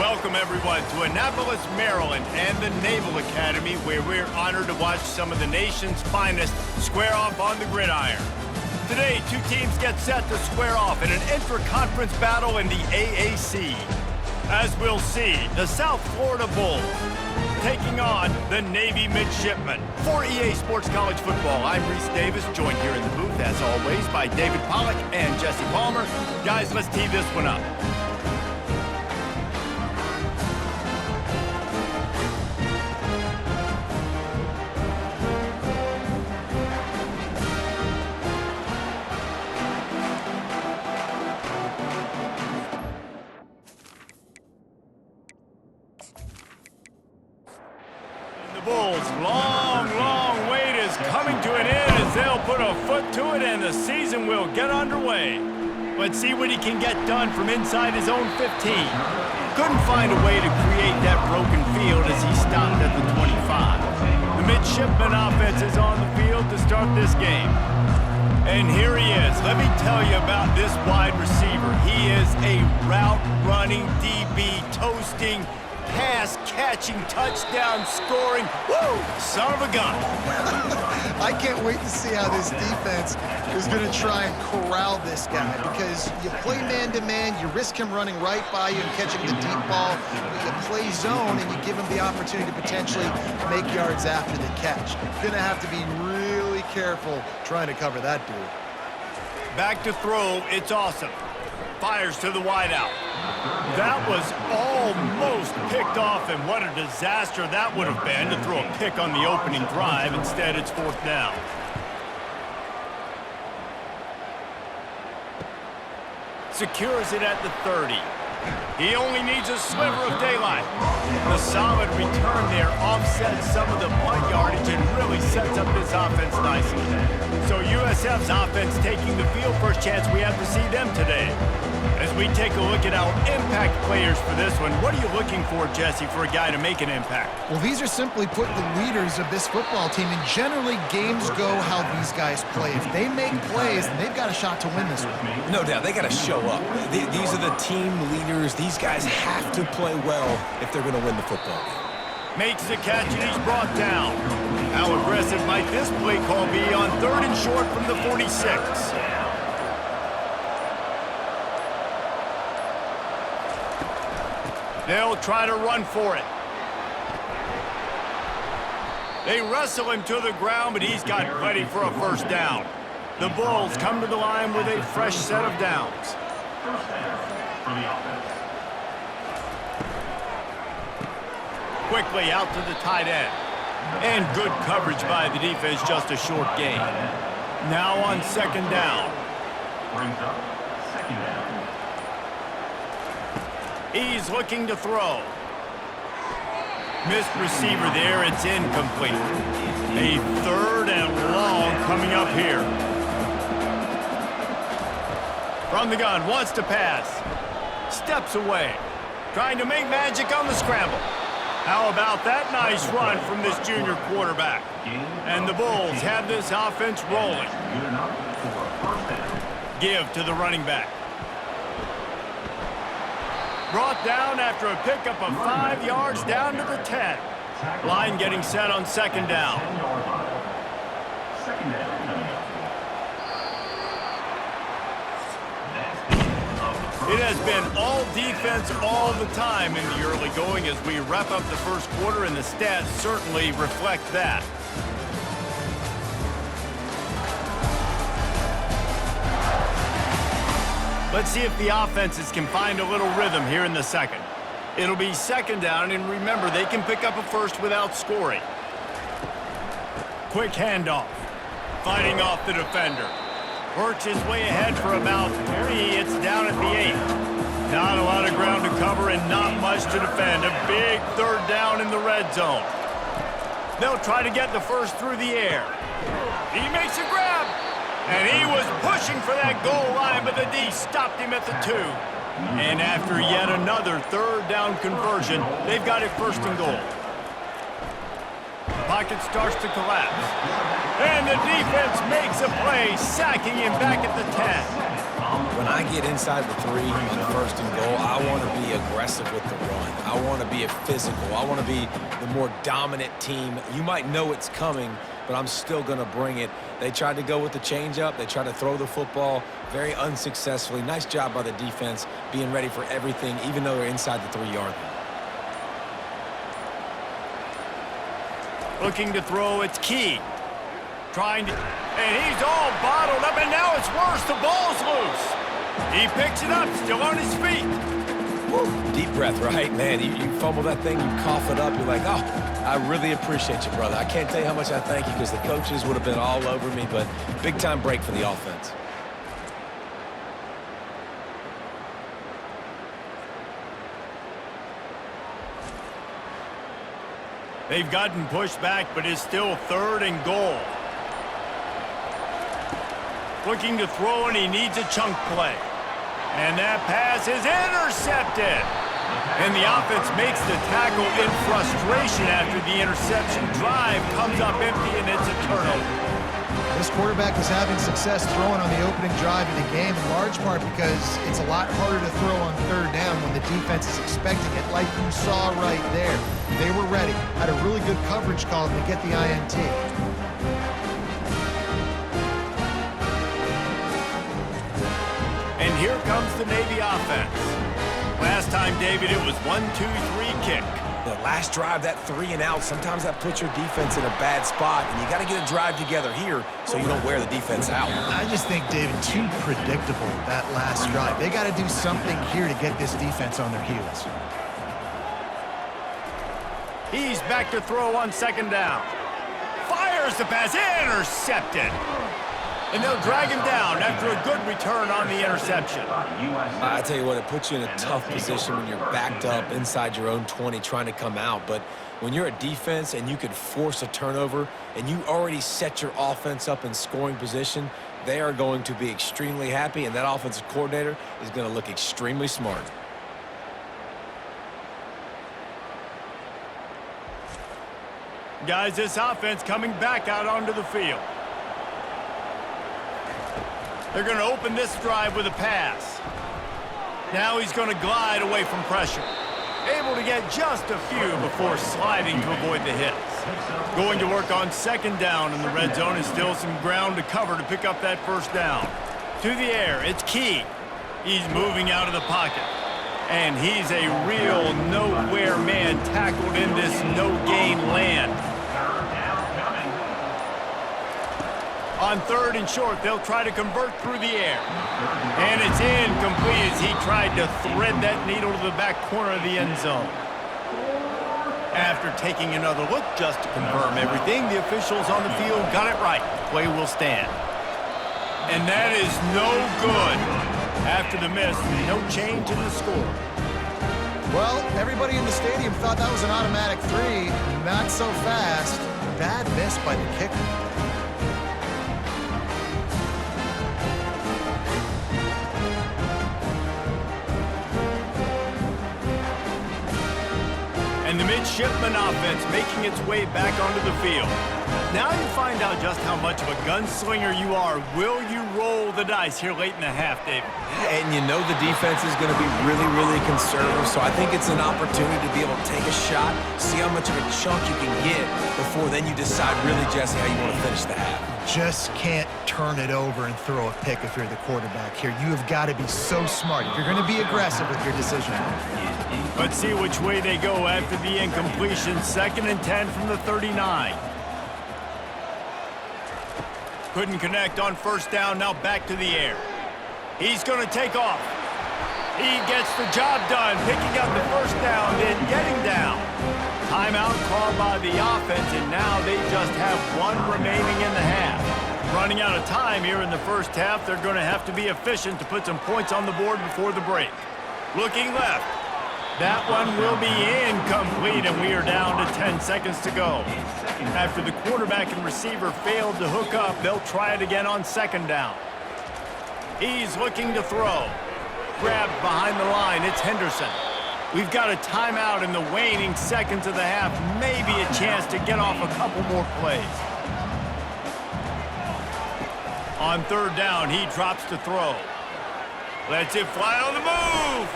Welcome, everyone, to Annapolis, Maryland, and the Naval Academy, where we're honored to watch some of the nation's finest square off on the gridiron. Today, two teams get set to square off in an intra-conference battle in the AAC. As we'll see, the South Florida Bulls taking on the Navy Midshipmen. For EA Sports College Football, I'm Reese Davis, joined here in the booth, as always, by David Pollack and Jesse Palmer. Guys, let's tee this one up. Bulls' long wait is coming to an end as they'll put a foot to it and the season will get underway. Let's see what he can get done from inside his own 15. Couldn't find a way to create that broken field as he stopped at the 25. The midshipman offense is on the field to start this game. And here he is. Let me tell you about this wide receiver. He is a route-running, DB, toasting, pass-catching, touchdown-scoring, woo, son of a gun. I can't wait to see how this defense is going to try and corral this guy, because you play man-to-man, you risk him running right by you and catching the deep ball. You play zone, and you give him the opportunity to potentially make yards after the catch. Going to have to be really careful trying to cover that dude. Back to throw, it's awesome. Fires to the wideout. That was almost picked off, and what a disaster that would have been to throw a pick on the opening drive. Instead, it's fourth down. Secures it at the 30. He only needs a sliver of daylight. The solid return there offsets some of the punt yardage and really sets up this offense nicely. So USF's offense taking the field. First chance we have to see them today. As we take a look at our impact players for this one, what are you looking for, Jesse, for a guy to make an impact? Well, these are simply put the leaders of this football team, and generally games go how these guys play. If they make plays, then they've got a shot to win this one. No doubt, they got to show up. These are the team leaders. These guys have to play well if they're going to win the football game. Makes the catch, and he's brought down. How aggressive might this play call be on 3rd and short from the 46? They'll try to run for it. They wrestle him to the ground, but he's got plenty for a first down. The Bulls come to the line with a fresh set of downs. Quickly out to the tight end. And good coverage by the defense, just a short gain. Now on 2nd down. Brings up 2nd down. He's looking to throw. Missed receiver there, it's incomplete. A 3rd and long coming up here. From the gun, wants to pass. Steps away. Trying to make magic on the scramble. How about that nice run from this junior quarterback? And the Bulls have this offense rolling. Give to the running back. Brought down after a pickup of 5 yards down to the 10. Line getting set on 2nd down. It has been all defense all the time in the early going as we wrap up the first quarter, and the stats certainly reflect that. Let's see if the offenses can find a little rhythm here in the second. It'll be 2nd down, and remember, they can pick up a first without scoring. Quick handoff. Fighting off the defender. Works his way ahead for about 3. It's down at the 8. Not a lot of ground to cover and not much to defend. A big 3rd down in the red zone. They'll try to get the first through the air. He makes a grab. And he was pushing for that goal line, but the D stopped him at the 2. And after yet another 3rd down conversion, they've got it 1st and goal. Pocket starts to collapse. And the defense makes a play, sacking him back at the 10. When I get inside the 3 on first and goal, I want to be aggressive with the run. I want to be physical. I want to be the more dominant team. You might know it's coming, but I'm still going to bring it. They tried to go with the changeup. They tried to throw the football very unsuccessfully. Nice job by the defense being ready for everything, even though they're inside the 3-yard line. Looking to throw, it's Key. Trying to, and he's all bottled up, and now it's worse. The ball's loose. He picks it up, still on his feet. Woo. Deep breath, right? Man, you fumble that thing, you cough it up, you're like, oh, I really appreciate you, brother. I can't tell you how much I thank you because the coaches would have been all over me, but big-time break for the offense. They've gotten pushed back, but it's still 3rd and goal. Looking to throw, and he needs a chunk play. And that pass is intercepted. And the offense makes the tackle in frustration after the interception. Drive comes up empty, and it's a turnover. This quarterback was having success throwing on the opening drive of the game, in large part because it's a lot harder to throw on 3rd down when the defense is expecting it, like you saw right there. They were ready, had a really good coverage call to get the INT. And here comes the Navy offense. Last time, David, it was 1-2-3 kick. The last drive, that 3 and out, sometimes that puts your defense in a bad spot, and you got to get a drive together here so you don't wear the defense out. I just think, David, too predictable, that last drive. They got to do something here to get this defense on their heels. He's back to throw on 2nd down. Fires the pass, intercepted. And they'll drag him down after a good return on the interception. I tell you what, it puts you in a tough position when you're backed up inside your own 20 trying to come out. But when you're a defense and you could force a turnover and you already set your offense up in scoring position, they are going to be extremely happy, and that offensive coordinator is going to look extremely smart. Guys, this offense coming back out onto the field. They're going to open this drive with a pass. Now he's going to glide away from pressure. Able to get just a few before sliding to avoid the hits. Going to work on 2nd down in the red zone, and still some ground to cover to pick up that 1st down. To the air, it's Key. He's moving out of the pocket. And he's a real nowhere man tackled in this no-gain land. On 3rd and short, they'll try to convert through the air. And it's incomplete as he tried to thread that needle to the back corner of the end zone. After taking another look just to confirm everything, the officials on the field got it right. Play will stand. And that is no good. After the miss, no change in the score. Well, everybody in the stadium thought that was an automatic 3. Not so fast. Bad miss by the kicker. And the midshipman offense making its way back onto the field. Now you find out just how much of a gunslinger you are. Will you roll the dice here late in the half, David? And you know the defense is going to be really, really conservative, so I think it's an opportunity to be able to take a shot, see how much of a chunk you can get before then you decide really, Jesse, how you want to finish the half. Just can't turn it over and throw a pick if you're the quarterback here. You have got to be so smart if you're going to be aggressive with your decision. Let's see which way they go after the incompletion. 2nd and 10 from the 39. Couldn't connect on 1st down, now back to the air. He's going to take off. He gets the job done, picking up the 1st down, then getting down. Timeout called by the offense, and now they just have 1 remaining in the half. Running out of time here in the 1st half, they're going to have to be efficient to put some points on the board before the break. Looking left. That one will be incomplete, and we are down to 10 seconds to go. After the quarterback and receiver failed to hook up, they'll try it again on 2nd down. He's looking to throw. Grabbed behind the line, it's Henderson. We've got a timeout in the waning seconds of the half, maybe a chance to get off a couple more plays. On 3rd down, he drops to throw. Lets it fly on the move.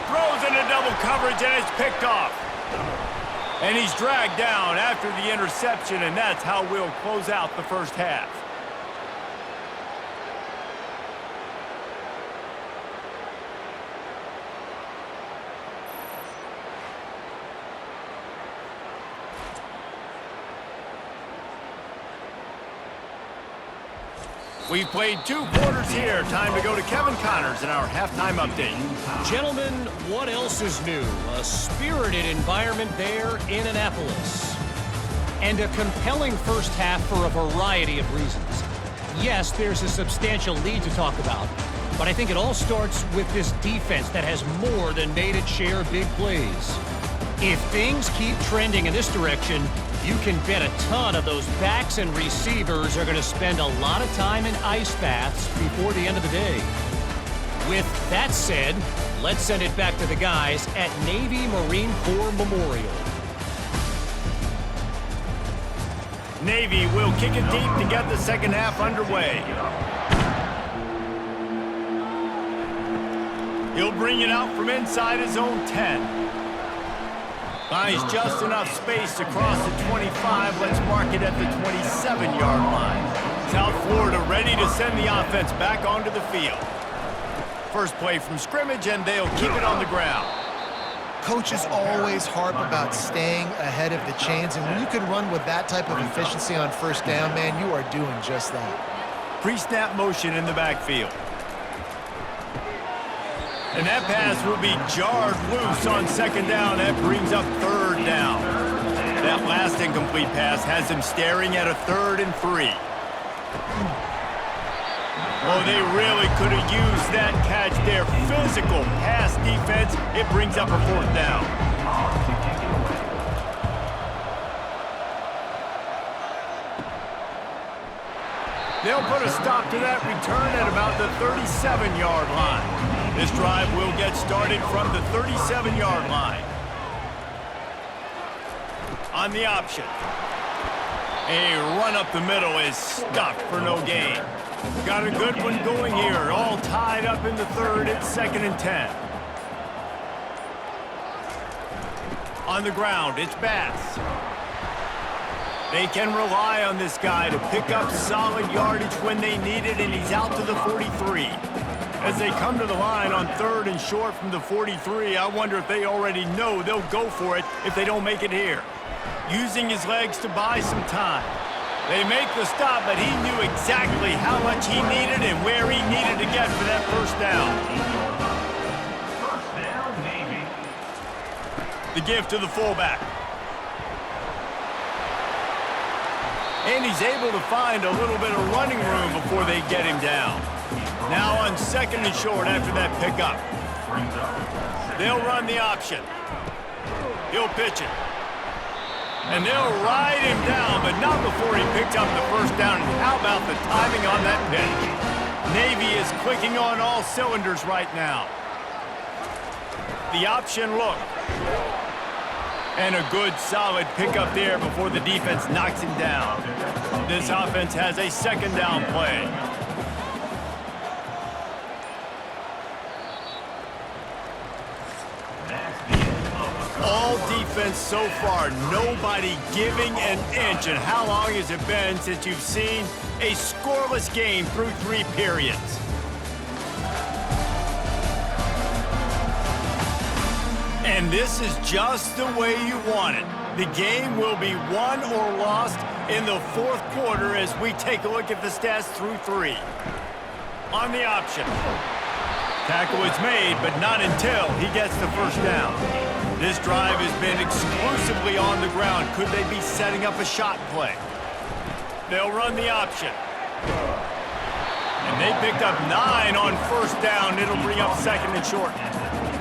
Throws into double coverage, and it's picked off. And he's dragged down after the interception, and that's how we'll close out the first half. We've played 2 quarters here. Time to go to Kevin Connors in our halftime update. Gentlemen, what else is new? A spirited environment there in Annapolis. And a compelling first half for a variety of reasons. Yes, there's a substantial lead to talk about, but I think it all starts with this defense that has more than made its share of big plays. If things keep trending in this direction, you can bet a ton of those backs and receivers are going to spend a lot of time in ice baths before the end of the day. With that said, let's send it back to the guys at Navy Marine Corps Memorial. Navy will kick it deep to get the second half underway. He'll bring it out from inside his own 10. Finds just enough space to cross the 25. Let's mark it at the 27-yard line. South Florida ready to send the offense back onto the field. First play from scrimmage, and they'll keep it on the ground. Coaches always harp about staying ahead of the chains, and when you can run with that type of efficiency on first down, man, you are doing just that. Pre-snap motion in the backfield. And that pass will be jarred loose on second down. That brings up third down. That last incomplete pass has him staring at a 3rd and 3. Oh, they really could have used that catch there. Physical pass defense. It brings up a 4th down. They'll put a stop to that return at about the 37-yard line. This drive will get started from the 37-yard line. On the option. A run up the middle is stuffed for no gain. Got a good one going here. All tied up in the 3rd. It's 2nd and 10. On the ground, it's Bass. They can rely on this guy to pick up solid yardage when they need it, and he's out to the 43. As they come to the line on 3rd and short from the 43, I wonder if they already know they'll go for it if they don't make it here. Using his legs to buy some time. They make the stop, but he knew exactly how much he needed and where he needed to get for that first down. The give to the fullback. And he's able to find a little bit of running room before they get him down. Now on 2nd and short after that pickup. They'll run the option. He'll pitch it. And they'll ride him down, but not before he picked up the first down. And how about the timing on that pitch? Navy is clicking on all cylinders right now. The option look. And a good, solid pickup there before the defense knocks him down. This offense has a 2nd down play. All defense so far, nobody giving an inch. And how long has it been since you've seen a scoreless game through 3 periods? And this is just the way you want it. The game will be won or lost in the 4th quarter as we take a look at the stats through 3. On the option. Tackle is made, but not until he gets the first down. This drive has been exclusively on the ground. Could they be setting up a shot play? They'll run the option. And they picked up 9 on first down. It'll bring up 2nd and short.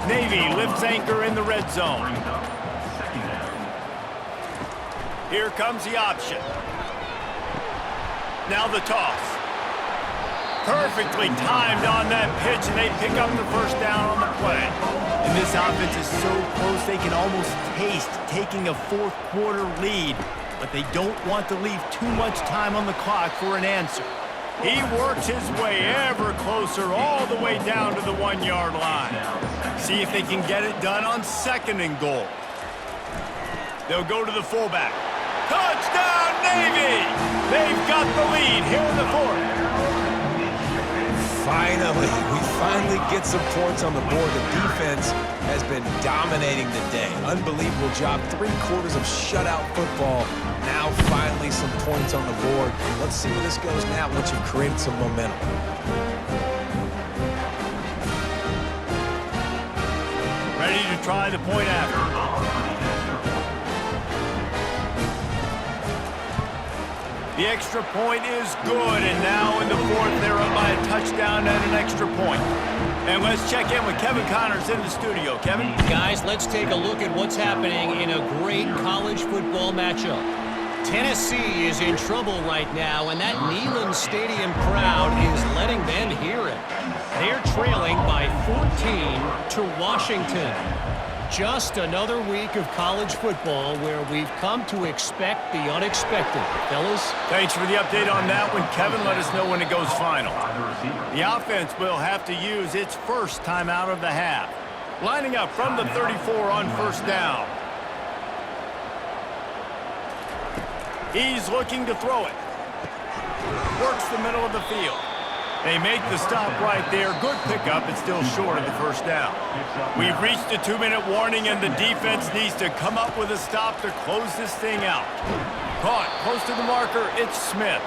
Navy lifts anchor in the red zone. Here comes the option. Now the toss. Perfectly timed on that pitch, and they pick up the first down on the play. And this offense is so close they can almost taste taking a 4th quarter lead, but they don't want to leave too much time on the clock for an answer. He works his way ever closer all the way down to the 1-yard line. See if they can get it done on 2nd and goal. They'll go to the fullback. Touchdown, Navy! They've got the lead here in the 4th. Finally, we finally get some points on the board. The defense has been dominating the day. Unbelievable job. 3/4 of shutout football. Now finally some points on the board. Let's see where this goes now once you've created some momentum. Ready to try the point after. The extra point is good, and now in the 4th, they're up by a touchdown and an extra point. And let's check in with Kevin Connors in the studio. Kevin? Guys, let's take a look at what's happening in a great college football matchup. Tennessee is in trouble right now, and that Neyland Stadium crowd is letting them hear it. They're trailing by 14 to Washington. Just another week of college football where we've come to expect the unexpected. Fellas? Thanks for the update on that one, Kevin. Let us know when it goes final. The offense will have to use its first timeout of the half. Lining up from the 34 on 1st down. He's looking to throw it. Works the middle of the field. They make the stop right there. Good pickup. It's still short of the 1st down. We've reached the 2-minute warning, and the defense needs to come up with a stop to close this thing out. Caught close to the marker. It's Smith.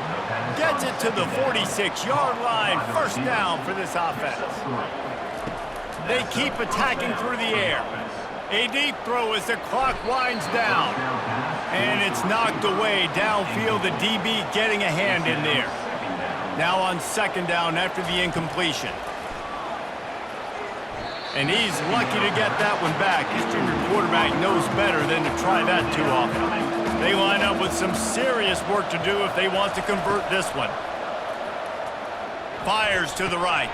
Gets it to the 46-yard line. 1st down for this offense. They keep attacking through the air. A deep throw as the clock winds down. And it's knocked away downfield. The DB getting a hand in there. Now on 2nd down after the incompletion. And he's lucky to get that one back. His junior quarterback knows better than to try that too often. They line up with some serious work to do if they want to convert this one. Fires to the right.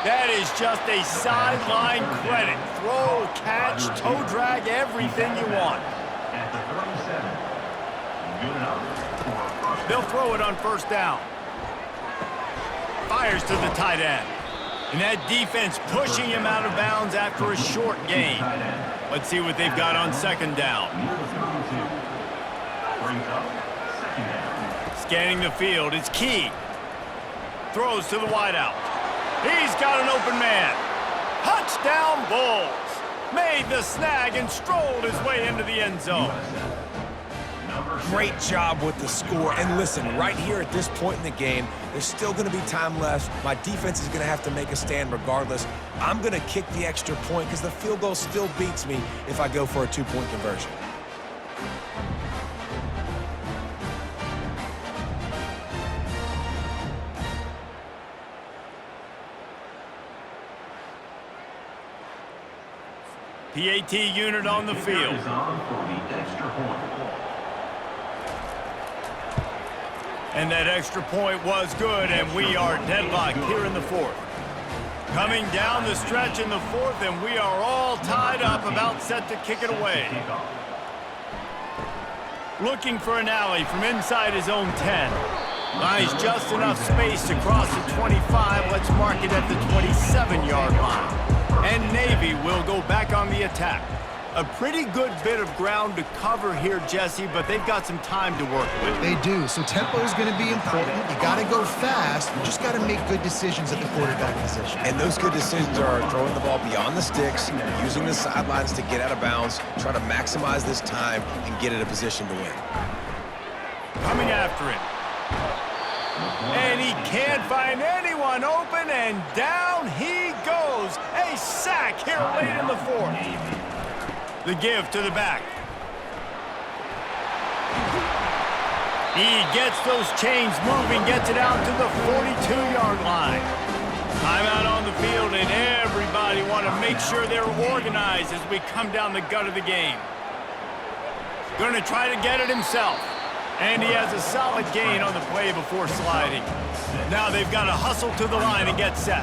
That is just a sideline credit. Throw, catch, toe drag, everything you want. They'll throw it on 1st down. Fires to the tight end. And that defense pushing him out of bounds after a short gain. Let's see what they've got on 2nd down. Scanning the field, it's Key. Throws to the wideout. He's got an open man. Touchdown Bulls. Made the snag and strolled his way into the end zone. Great job with the score. And listen, right here at this point in the game, there's still going to be time left. My defense is going to have to make a stand regardless. I'm going to kick the extra point because the field goal still beats me if I go for a 2-point conversion. PAT unit on the field. And that extra point was good, and we are deadlocked here in the 4th. Coming down the stretch in the 4th, and we are all tied up, about set to kick it away. Looking for an alley from inside his own 10. Nice, just enough space to cross the 25. Let's mark it at the 27-yard line. And Navy will go back on the attack. A pretty good bit of ground to cover here, Jesse, but they've got some time to work with. They do, so tempo is going to be important. You got to go fast. You just got to make good decisions at the quarterback position. And those good decisions are throwing the ball beyond the sticks, using the sidelines to get out of bounds, try to maximize this time and get in a position to win. Coming after him. And he can't find anyone open, and down he goes. A sack here late in the 4th. The give to the back. He gets those chains moving, gets it out to the 42-yard line. Timeout on the field, and everybody want to make sure they're organized as we come down the gut of the game. Going to try to get it himself. And he has a solid gain on the play before sliding. Now they've got to hustle to the line and get set.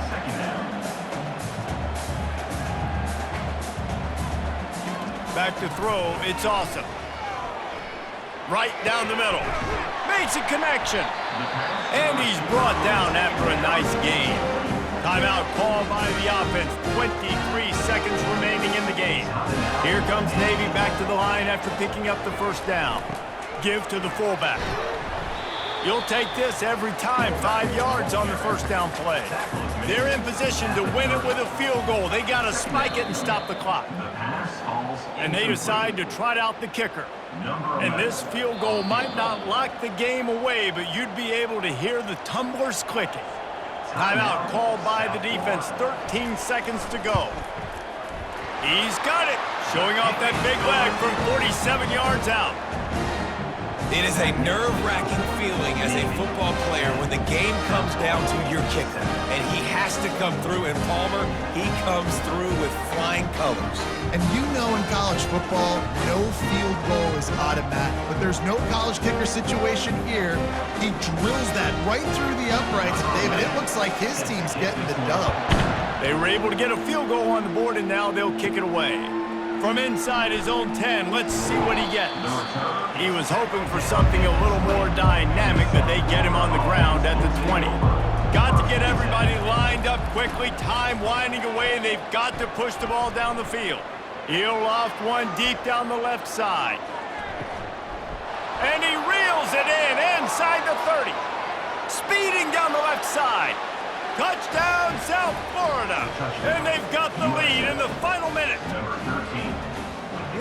Back to throw, it's awesome. Right down the middle. Makes a connection. And he's brought down after a nice gain. Timeout called by the offense. 23 seconds remaining in the game. Here comes Navy back to the line after picking up the first down. Give to the fullback. You'll take this every time. 5 yards on the first down play. They're in position to win it with a field goal. They got to spike it and stop the clock. And they decide to trot out the kicker. And this field goal might not lock the game away, but you'd be able to hear the tumblers clicking. Timeout called by the defense. 13 seconds to go. He's got it. Showing off that big leg from 47 yards out. It is a nerve-wracking feeling as a football player when the game comes down to your kicker. And he has to come through. And Palmer, he comes through with flying colors. And you know in college football, no field goal is automatic. But there's no college kicker situation here. He drills that right through the uprights. And David, it looks like his team's getting the dub. They were able to get a field goal on the board, and now they'll kick it away. From inside his own 10, let's see what he gets. He was hoping for something a little more dynamic, but they get him on the ground at the 20. Got to get everybody lined up quickly. Time winding away. They've got to push the ball down the field. He'll loft one deep down the left side. And he reels it in inside the 30. Speeding down the left side. Touchdown, South Florida. And they've got the lead in the final minute.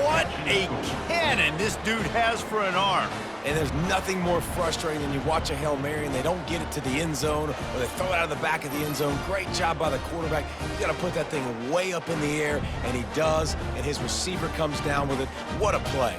What a cannon this dude has for an arm. And there's nothing more frustrating than you watch a Hail Mary and they don't get it to the end zone or they throw it out of the back of the end zone. Great job by the quarterback. You got to put that thing way up in the air, and he does, and his receiver comes down with it. What a play.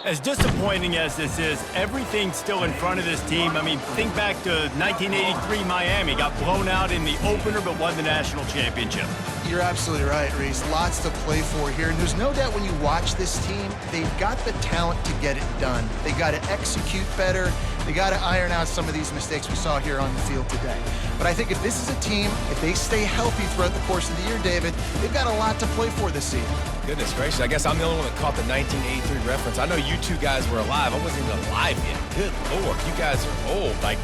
As disappointing as this is, everything's still in front of this team. I mean, think back to 1983 Miami. Got blown out in the opener but won the national championship. You're absolutely right, Reese. Lots to play for here. And there's no doubt when you watch this team, they've got the talent to get it done. They got to execute better. They got to iron out some of these mistakes we saw here on the field today. But I think if this is a team, if they stay healthy throughout the course of the year, David, they've got a lot to play for this season. Goodness gracious, I guess I'm the only one that caught the 1983 reference. I know you two guys were alive. I wasn't even alive yet. Good Lord, you guys are old. Like,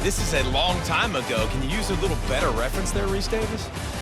this is a long time ago. Can you use a little better reference there, Reese Davis?